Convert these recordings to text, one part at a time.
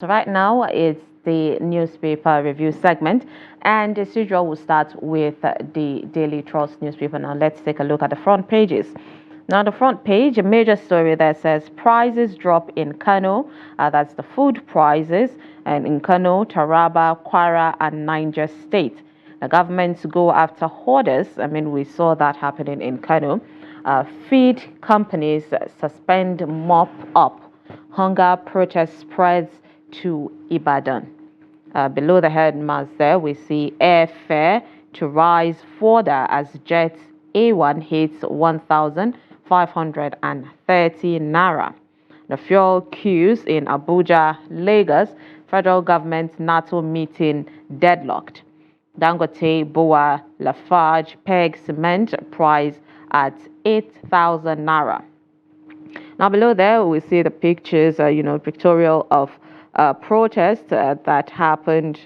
So right now it's the newspaper review segment, and as usual, we'll start with the Daily Trust newspaper. Now let's take a look at the front pages. Now, the front page, a major story that says prices drop in Kano. That's the food prices, and in Kano, Taraba, Kwara, and Niger State. The governments go after hoarders. I mean, we saw that happening in Kano. Feed companies suspend mop up. Hunger protest spreads to Ibadan. Below the headmaster, there, we see airfare to rise further as jet A1 hits 1,530 naira. The fuel queues in Abuja, Lagos, federal government NATO meeting deadlocked. Dangote, Boa, Lafarge peg cement price at 8,000 naira. Now below there, we see the pictures, pictorial of protest that happened.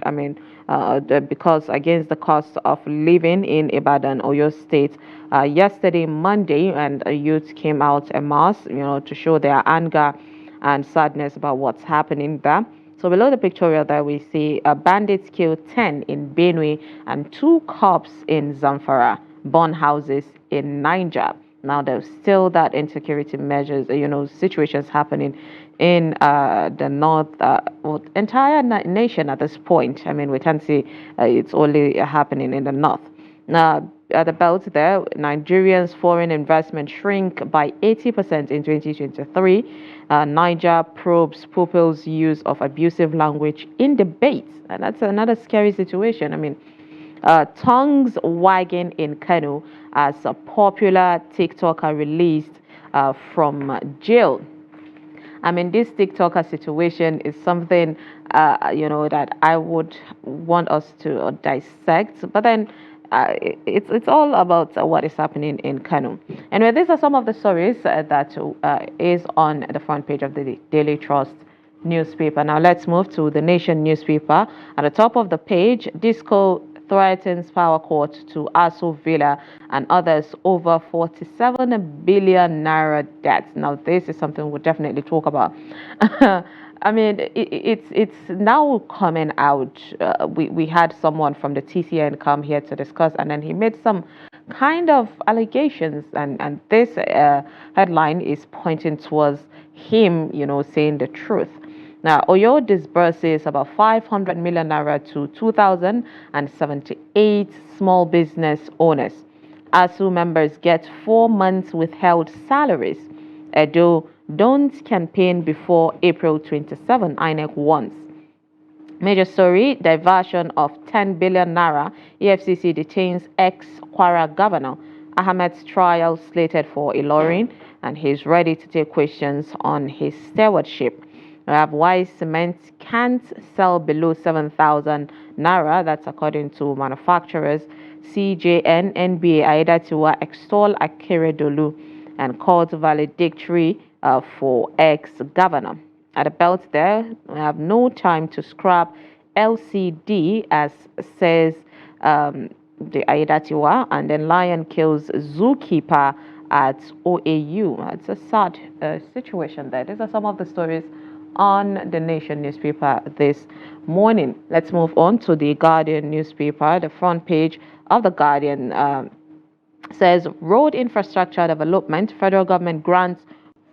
Because against the cost of living in Ibadan, Oyo State, yesterday Monday, and youth came out en masse, to show their anger and sadness about what's happening there. So below the pictorial there, we see bandits kill 10 in Benue and 2 cops in Zamfara, burn houses in Niger. Now there's still that insecurity measures, situations happening in the north, entire nation at this point. I mean, we can't see it's only happening in the north. Now, at the belt there, Nigerians' foreign investment shrink by 80% in 2023. Niger probes pupils' use of abusive language in debates, and that's another scary situation. I mean, tongues wagging in Kano as a popular TikToker released from jail. I mean, this TikToker situation is something, that I would want us to dissect. But then it's all about what is happening in Kano. Anyway, these are some of the stories that is on the front page of the Daily Trust newspaper. Now let's move to the Nation newspaper. At the top of the page, Disco threatens power court to Aso Villa and others over 47 billion naira debt. Now, this is something we'll definitely talk about. I mean, it's now coming out. We had someone from the TCN come here to discuss, and then he made some kind of allegations, and this headline is pointing towards him, saying the truth. Now, Oyo disburses about 500 million naira to 2,078 small business owners. ASU members get 4 months withheld salaries. Edo don't campaign before April 27, INEC wants. Major story, diversion of 10 billion naira. EFCC detains ex-Kwara governor. Ahmed's trial slated for Ilorin, and he's ready to take questions on his stewardship. We have why cement can't sell below 7,000 naira. That's according to manufacturers. CJN, NBA, Aidatiwa extol Akeredolu and called valedictory for ex-governor. At the belt there, we have no time to scrap LCD, as says the Aidatiwa, and then lion kills zookeeper at OAU. It's a sad situation there. These are some of the stories on the Nation newspaper this morning. Let's move on to the Guardian newspaper. The front page of the Guardian says road infrastructure development, federal government grants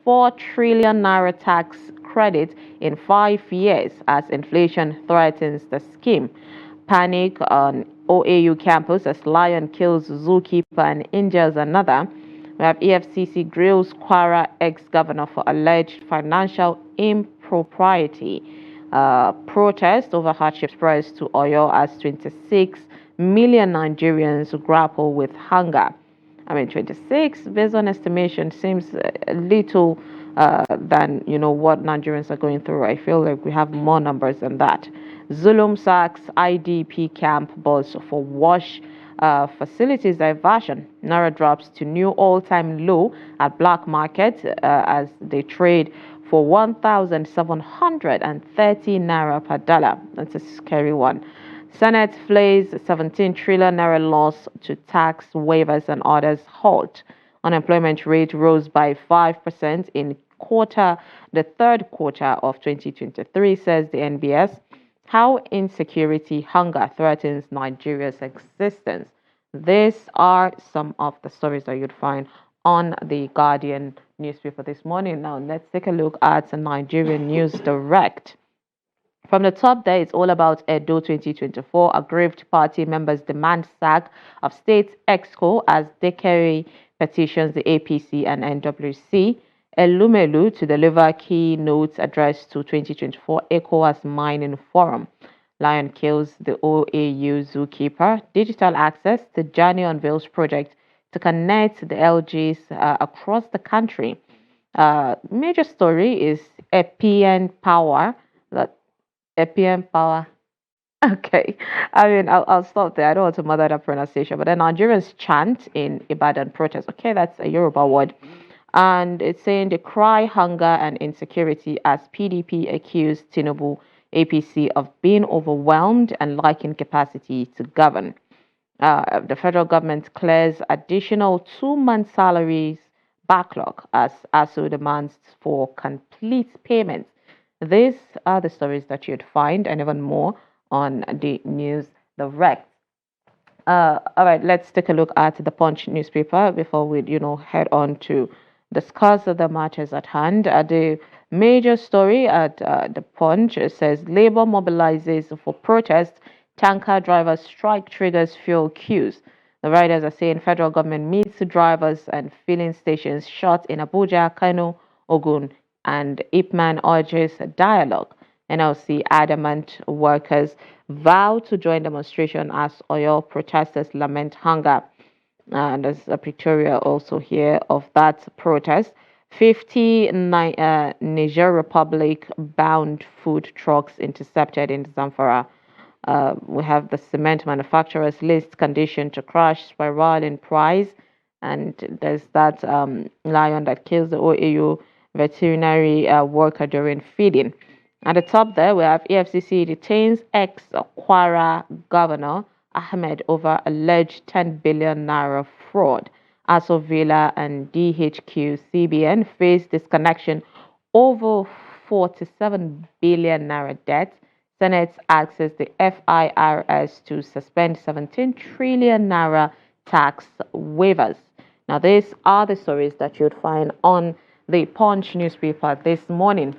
4 trillion naira tax credit in 5 years as inflation threatens the scheme. Panic on OAU campus as lion kills zookeeper and injures another. We have EFCC grills Kwara ex-governor for alleged financial impropriety. Protest over hardship spreads to Oyo as 26 million Nigerians grapple with hunger. I mean, 26, based on estimation, seems a little than, what Nigerians are going through. I feel like we have more numbers than that. Zulum sacks IDP camp bus for wash facilities diversion. Naira drops to new all-time low at black market as they trade for 1,730 naira per dollar. That's a scary one. Senate flays 17 trillion naira loss to tax waivers and orders halt. Unemployment rate rose by 5% in the third quarter of 2023, says the NBS. How insecurity, hunger threatens Nigeria's existence. These are some of the stories that you'd find on the Guardian newspaper this morning. Now, let's take a look at Nigerian News Direct. From the top there, it's all about Edo 2024. Aggrieved party members demand sack of state exco as Dekeri petitions the APC and NWC. Elumelu to deliver keynote address to 2024 ECOWAS Mining Forum. Lion kills the OAU zookeeper. Digital access to Journey unveils project to connect the LGs across the country. Major story is EPN Power. EPN Power. Okay. I mean, I'll stop there. I don't want to mother that pronunciation. But the Nigerians chant in Ibadan protest. Okay, that's a Yoruba word. And it's saying they cry hunger and insecurity as PDP accused Tinubu APC of being overwhelmed and lacking capacity to govern. The federal government clears additional 2 month salaries backlog as ASU demands for complete payments. These are the stories that you'd find and even more on the News Direct. All right, let's take a look at the Punch newspaper before we, head on to discuss the matters at hand. The major story at the Punch says Labour mobilizes for protest. Tanker drivers strike triggers fuel queues. The riders are saying federal government meets drivers and filling stations shut in Abuja, Kano, Ogun, and Ipman urges dialogue. NLC adamant workers vow to join demonstration as Oyo protesters lament hunger. And there's a pictorial also here of that protest. 50 Niger Republic bound food trucks intercepted in Zamfara. We have the cement manufacturers list condition to crash spiral in price. And there's that lion that kills the OAU veterinary worker during feeding. At the top there, we have EFCC detains ex-Kwara governor Ahmed over alleged 10 billion naira fraud. Aso Villa and DHQ CBN face disconnection over 47 billion naira debt. Senate asks the FIRS to suspend 17 trillion naira tax waivers. Now, these are the stories that you'd find on the Punch newspaper this morning.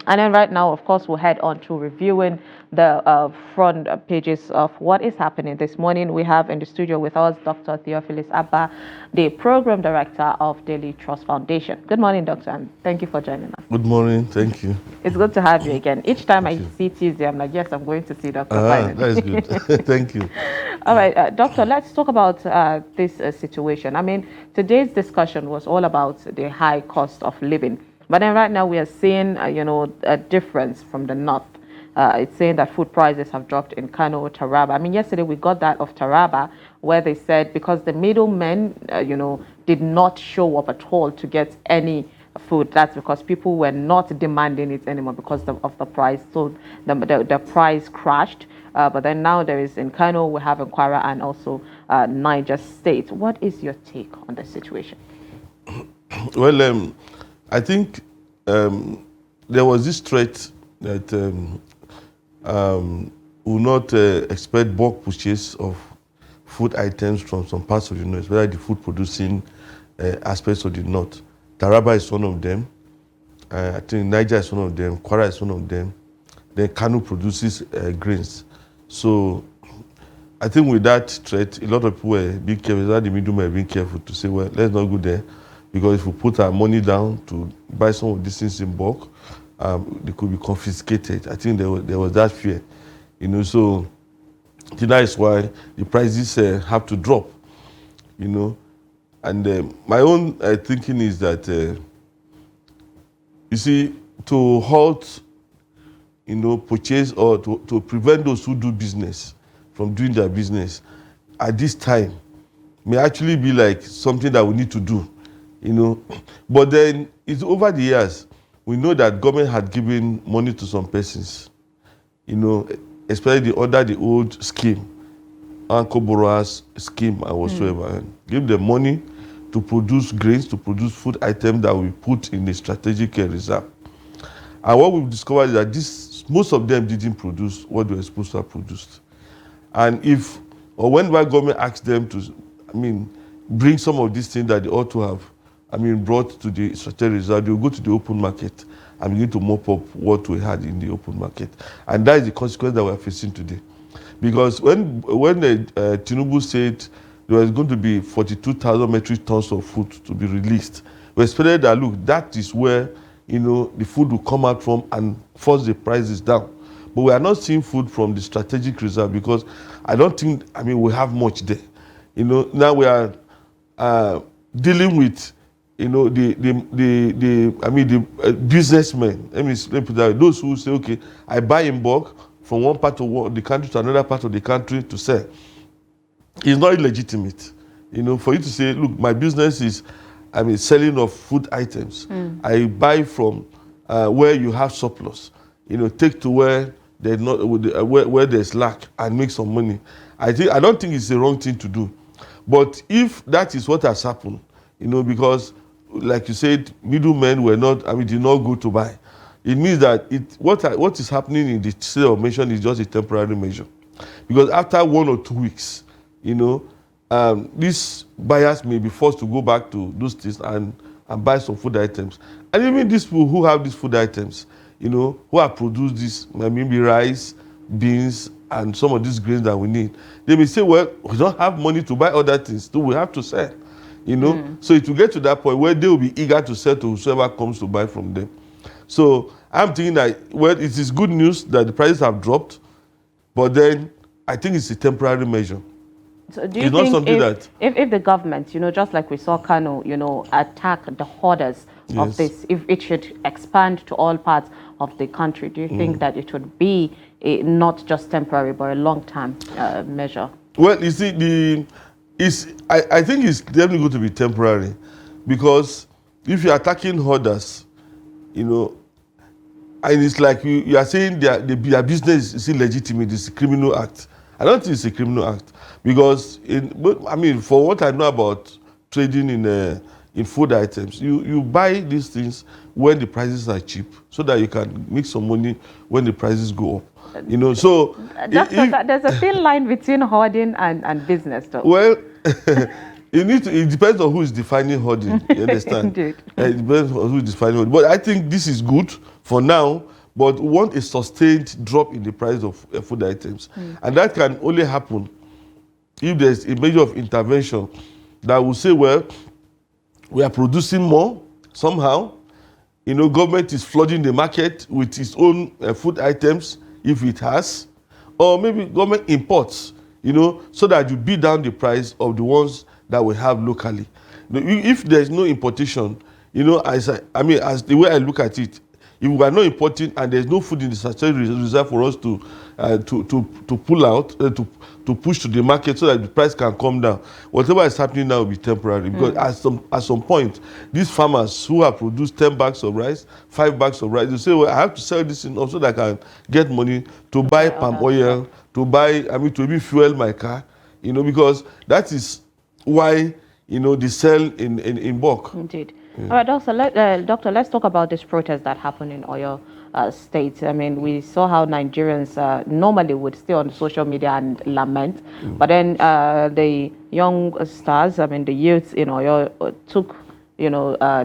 And then right now, of course, we'll head on to reviewing the front pages of what is happening this morning. We have in the studio with us Dr. Theophilus Abba, the Program Director of Daily Trust Foundation. Good morning, Doctor, and thank you for joining us. Good morning. Thank you. It's good to have you again. Each time I see Tuesday, I'm like, yes, I'm going to see Dr. That is good. Thank you. All right, Doctor, let's talk about this situation. I mean, today's discussion was all about the high cost of living. But then right now we are seeing, a difference from the north. It's saying that food prices have dropped in Kano, Taraba. I mean, yesterday we got that of Taraba, where they said because the middlemen, did not show up at all to get any food. That's because people were not demanding it anymore because of the price. So the price crashed. But then now there is in Kano, we have in Kwara and also Niger State. What is your take on the situation? Well, I think there was this threat that will not expect bulk purchase of food items from some parts of the north, especially the food producing aspects of the north. Taraba is one of them. I think Niger is one of them. Kwara is one of them. Then Kano produces grains. So I think with that threat, a lot of people were being careful. The middlemen were being careful to say, well, let's not go there. Because if we put our money down to buy some of these things in bulk, they could be confiscated. I think there was that fear, So that is why the prices have to drop, And my own thinking is that, you see, to halt, purchase or to prevent those who do business from doing their business at this time may actually be like something that we need to do. But then it's over the years, we know that government had given money to some persons, especially the old scheme, Uncle Borrower's scheme and whatsoever. Give them money to produce grains, to produce food items that we put in a strategic reserve. And what we've discovered is that most of them didn't produce what they were supposed to have produced. And when the government asks them to, bring some of these things that they ought to have, brought to the strategic reserve, they will go to the open market and begin to mop up what we had in the open market. And that is the consequence that we're facing today. Because when Tinubu said there was going to be 42,000 metric tons of food to be released, we expected that, look, that is where the food will come out from and force the prices down. But we are not seeing food from the strategic reserve because I don't think, we have much there. Now we are dealing with, the businessmen. Let me put that. Those who say, okay, I buy in bulk from one part of the country to another part of the country to sell. It's not illegitimate. For you to say, look, my business is, selling of food items. I buy from where you have surplus. Take to where there's not, where there's lack and make some money. I don't think it's the wrong thing to do. But if that is what has happened, because like you said, middlemen were not, did not go to buy. It means that what is happening in the state of mention is just a temporary measure. Because after 1 or 2 weeks, these buyers may be forced to go back to those things and buy some food items. And even these people who have these food items, who have produced this, maybe rice, beans, and some of these grains that we need, they may say, well, we don't have money to buy other things, so we have to sell. So it will get to that point where they will be eager to sell to whoever comes to buy from them. So I'm thinking that, well, it is good news that the prices have dropped, but then I think it's a temporary measure. So do you think if the government, just like we saw Kano, attack the hoarders of this, if it should expand to all parts of the country, do you think that it would be not just temporary, but a long-term measure? Well, you see, I think it's definitely going to be temporary, because if you're attacking hoarders, and it's like you are saying their business is illegitimate, it's a criminal act. I don't think it's a criminal act, because for what I know about trading in food items, you buy these things when the prices are cheap, so that you can make some money when the prices go up. So there's a thin line between hoarding and business, though. Well, it depends on who is defining hoarding. You understand? Indeed. It depends on who is defining hoarding. But I think this is good for now. But we want a sustained drop in the price of food items. And that can only happen if there's a measure of intervention that will say, well, we are producing more somehow. Government is flooding the market with its own food items, if it has. Or maybe government imports, so that you beat down the price of the ones that we have locally. If there's no importation, as the way I look at it, if we are not importing and there's no food in the strategic reserve for us to pull out, to push to the market so that the price can come down, whatever is happening now will be temporary. Because at some point, these farmers who have produced 10 bags of rice, 5 bags of rice, they say, well, I have to sell this in also that I can get money to buy palm oil, to buy, to even fuel my car, because that is why, they sell in bulk. Indeed. All right, Doctor, let's talk about this protest that happened in Oyo State. We saw how Nigerians normally would stay on social media and lament, but then the young stars, the youths in Oyo took,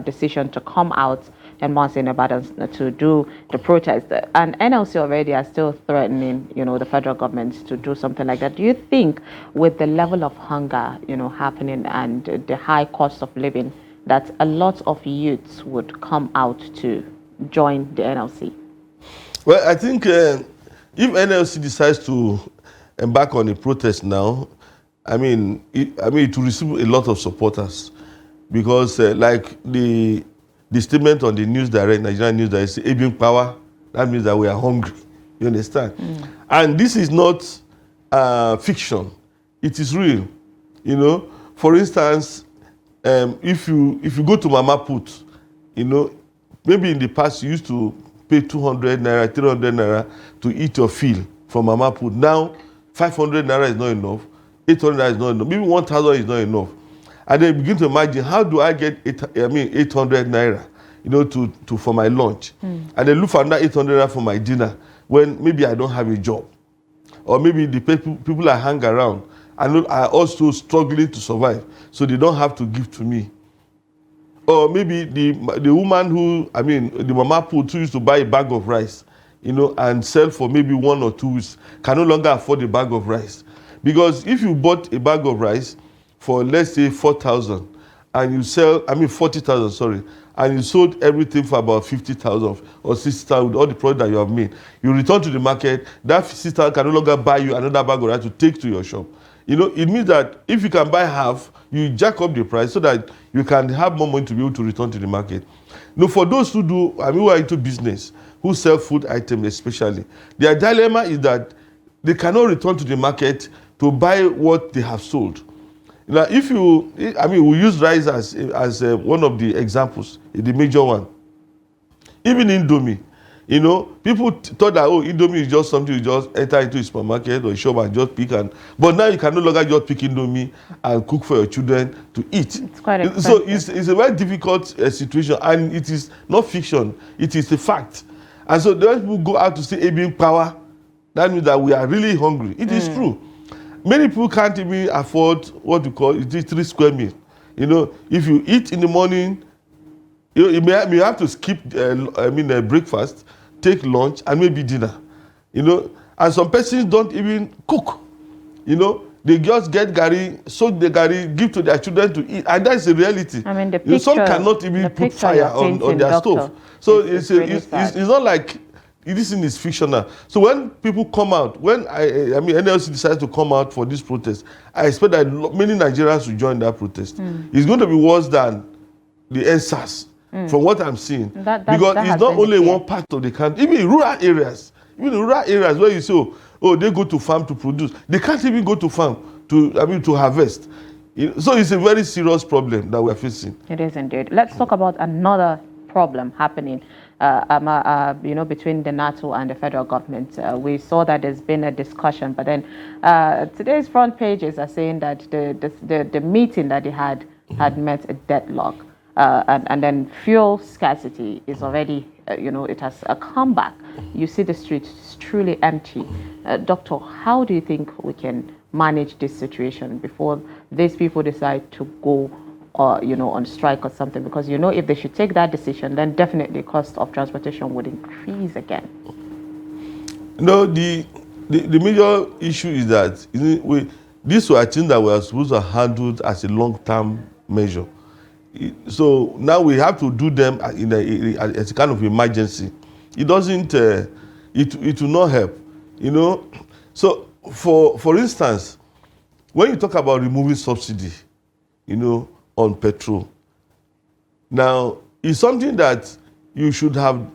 decision to come out and once in Ibadan to do the protest. And NLC already are still threatening, the federal government to do something like that. Do you think with the level of hunger, happening and the high cost of living, that a lot of youths would come out to join the NLC? Well, I think if NLC decides to embark on a protest now, it will receive a lot of supporters, because like the statement on the News Direct, Nigerian News Direct, Ebin Power, that means that we are hungry. You understand? And this is not fiction; it is real. For instance, if you go to Mama Put, maybe in the past you used to pay 200 naira, 300 naira to eat your fill from Mama Put. Now, 500 naira is not enough, 800 naira is not enough, maybe 1,000 is not enough. And they begin to imagine, how do I get 800 naira, to for my lunch? And they look for another 800 naira for my dinner when maybe I don't have a job. Or maybe the people I hang around are also struggling to survive, so they don't have to give to me. Or maybe the woman the mama put who used to buy a bag of rice, and sell for maybe 1 or 2 weeks, can no longer afford a bag of rice. Because if you bought a bag of rice for, let's say, 4,000, and you sell, 40,000, sorry, and you sold everything for about 50,000 or 60,000 with all the product that you have made, you return to the market, that 60,000 can no longer buy you another bag of rice to take to your shop. It means that if you can buy half, you jack up the price so that you can have more money to be able to return to the market. For those who are into business, who sell food items especially, their dilemma is that they cannot return to the market to buy what they have sold. Now, if we use rice as one of the examples, the major one. Even Indomie, people thought that, Indomie is just something you just enter into a supermarket or a shop and just pick. But now you can no longer just pick Indomie and cook for your children to eat. It's quite expensive. So it's a very difficult situation, and it is not fiction, it is a fact. And so those people go out to say being power, that means that we are really hungry. It is true. Many people can't even afford what we call 3 square meals. If you eat in the morning, you may have to skip breakfast, take lunch, and maybe dinner. And some persons don't even cook. They just get gari, soak the gari, give to their children to eat, and that's the reality. The picture, some cannot even put fire on their stove. So it's not like this thing is fictional. So when people come out, when NLC decides to come out for this protest, I expect that many Nigerians will join that protest. It's going to be worse than the NSAS, from what I'm seeing. Because it's not only one part of the country, even in rural areas. Where you say, they go to farm to produce. They can't even go to farm to harvest. So it's a very serious problem that we're facing. It is indeed. Let's talk about another problem happening between the NATO and the federal government. We saw that there's been a discussion, but then today's front pages are saying that the meeting that they had met a deadlock, and then fuel scarcity is already, it has a comeback. You see the streets truly empty. Doctor, how do you think we can manage this situation before these people decide to go on strike or something? Because if they should take that decision, then definitely cost of transportation would increase again. The major issue is that these were things that were supposed to be handled as a long-term measure. So now we have to do them as a kind of emergency. It doesn't. It will not help. So for instance, when you talk about removing subsidy, on petrol, now it's something that you should have,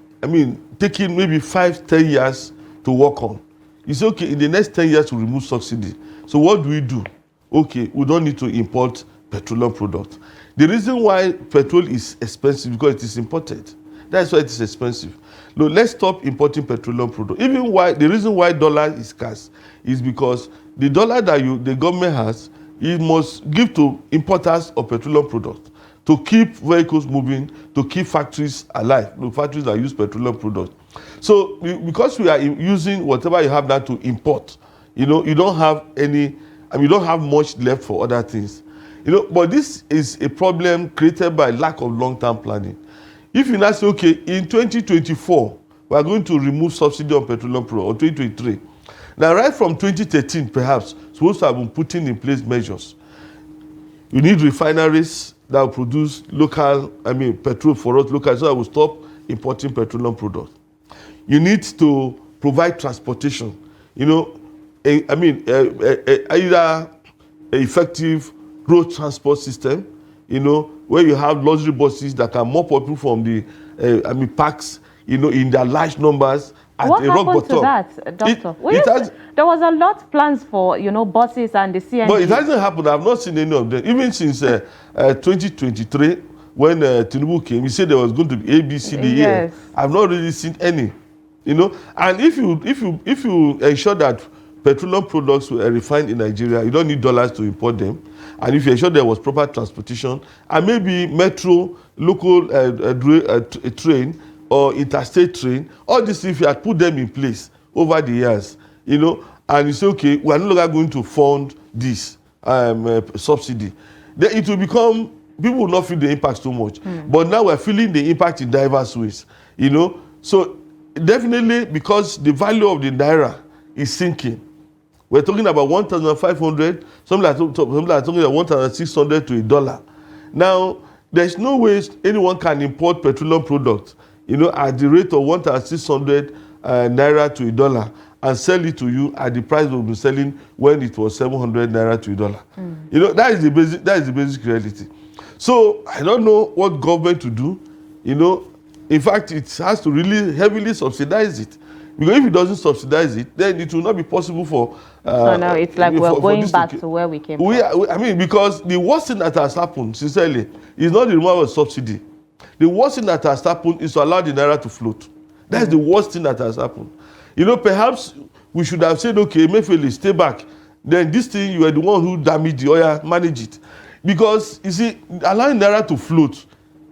taken maybe 5-10 years to work on. It's okay, in the next 10 years to remove subsidy. So what do? Okay, we don't need to import petroleum products. The reason why petrol is expensive because it is imported. That's why it is expensive. Look, let's stop importing petroleum products. The reason why dollar is scarce is because the dollar that the government has, it must give to importers of petroleum products to keep vehicles moving, to keep factories alive, the factories that use petroleum products. So because we are using whatever you have now to import, you don't have you don't have much left for other things. But this is a problem created by lack of long-term planning. If you now say, okay, in 2024, we are going to remove subsidy on petroleum products, or 2023. Now, right from 2013, perhaps, supposed to have been putting in place measures. You need refineries that will produce local, petrol for us local, so that we'll stop importing petroleum products. You need to provide transportation. Either an effective road transport system, where you have luxury buses that can mop people from the parks, in their large numbers at what a rock bottom. What happened to that, Doctor? There was a lot plans for, buses and the CNG. But it hasn't happened. I've not seen any of them. Even since 2023, when Tinubu came, he said there was going to be A, B, C, D, E. Yes. I've not really seen any. And if you ensure that petroleum products were refined in Nigeria, you don't need dollars to import them. And if you ensure there was proper transportation, and maybe metro, local train, or interstate train, all these things, if you had put them in place over the years, and you say, okay, we are no longer going to fund this subsidy, then it will become, people will not feel the impact so much. But now we're feeling the impact in diverse ways, So definitely, because the value of the naira is sinking. We're talking about 1,500, some are talking about 1,600 to $1. Now, there's no way anyone can import petroleum products, at the rate of 1,600 naira to $1 and sell it to you at the price we've been selling when it was 700 naira to $1. That is the basic reality. So I don't know what government to do. In fact, it has to really heavily subsidize it. Because if it doesn't subsidize it, then it will not be possible for... so now it's like we're going back to where we came from. Because the worst thing that has happened, sincerely, is not the removal of subsidy. The worst thing that has happened is to allow the naira to float. That's the worst thing that has happened. Perhaps we should have said, okay, Emefiele, stay back. Then this thing, you are the one who damaged the oil, manage it. Because, you see, allowing naira to float,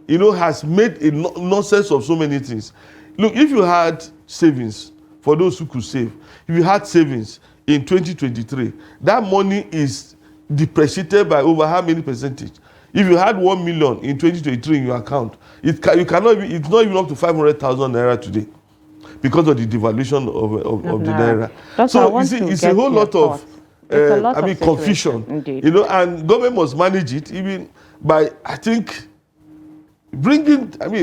has made a nonsense of so many things. Look, if you had savings, for those who could save, if you had savings in 2023, that money is depreciated by over how many percentage? If you had 1 million in 2023 in your account, it's not even up to 500,000 naira today because of the devaluation of the naira. So you see, it's a whole lot of confusion. Indeed. And government must manage it even by, I think,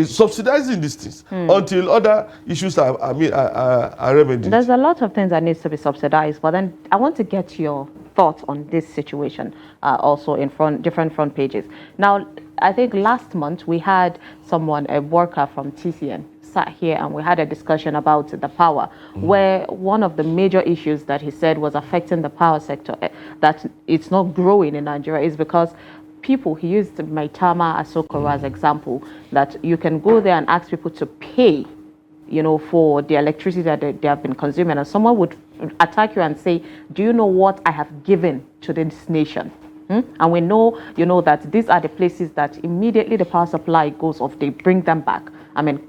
subsidizing these things until other issues are remedied. There's a lot of things that needs to be subsidized, but then I want to get your thoughts on this situation also in different front pages. Now, I think last month we had a worker from TCN sat here and we had a discussion about the power, where one of the major issues that he said was affecting the power sector, that it's not growing in Nigeria, is because people, he used Maitama Asokoro as example, that you can go there and ask people to pay, for the electricity that they have been consuming, and someone would attack you and say, do you know what I have given to this nation? And we know, that these are the places that immediately the power supply goes off, they bring them back.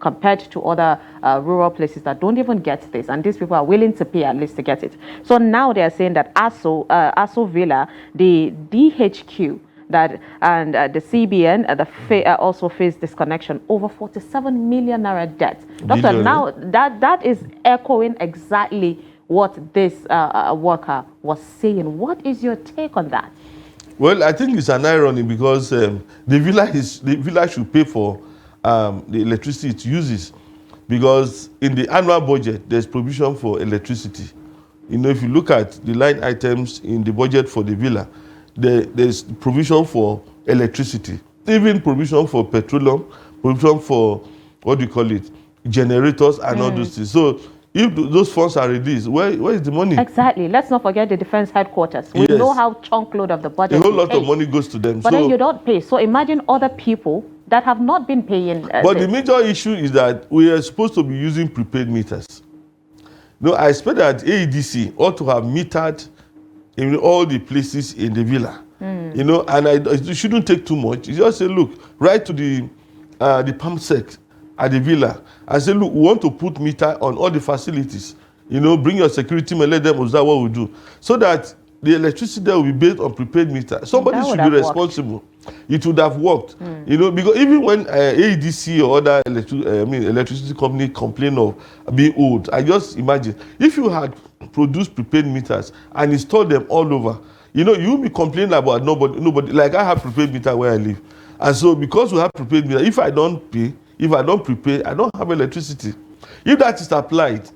Compared to other rural places that don't even get this, and these people are willing to pay at least to get it. So now they are saying that Aso Villa, the DHQ, and the CBN also face disconnection over 47 million naira debt. Doctor, now that is echoing exactly what this worker was saying. What is your take on that? Well, I think it's an irony because the villa should pay for the electricity it uses, because in the annual budget there's provision for electricity. If you look at the line items in the budget for the villa, there's provision for electricity, even provision for petroleum, provision for generators and all those things. So if those funds are released, where is the money? Exactly. Let's not forget the defense headquarters. We know how chunk load of the budget. A whole lot of money goes to them. But then you don't pay. So imagine other people that have not been paying. But the major issue is that we are supposed to be using prepaid meters. I expect that AEDC ought to have metered in all the places in the villa. And it shouldn't take too much. You just say, look, write to the PAMSEC at the villa and say, look, we want to put meter on all the facilities. Bring your security men, let them observe what we do. So that the electricity there will be based on prepaid meter. Somebody should be responsible. It would have worked. Because even when AEDC or other electricity company complain of being old, I just imagine, if you had produced prepaid meters and installed them all over, you'll be complaining about nobody. Like I have prepaid meter where I live. And so because we have prepaid meter, if I don't pay, if I don't prepay, I don't have electricity. If that is applied,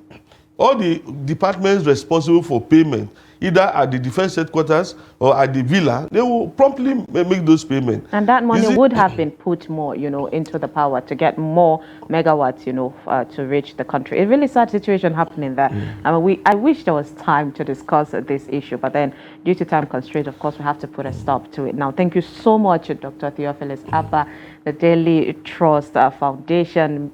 all the departments responsible for payment, either at the defense headquarters or at the villa, they will promptly make those payments. And that money would have been put more, into the power to get more megawatts, to reach the country. A really sad situation happening there. I wish there was time to discuss this issue, but then due to time constraint, of course, we have to put a stop to it. Now, thank you so much, Dr. Theophilus Abba, the Daily Trust Foundation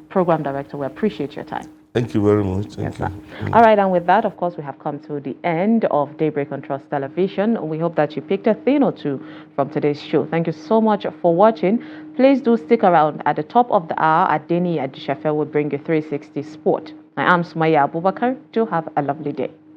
Program Director. We appreciate your time. Thank you very much. Thank Yes, you. sir. All right, and with that, of course, we have come to the end of Daybreak on Trust Television. We hope that you picked a thing or two from today's show. Thank you so much for watching. Please do stick around. At the top of the hour, Adeni Adishafe will bring you 360 Sport. I am Sumaya Abubakar. Do have a lovely day.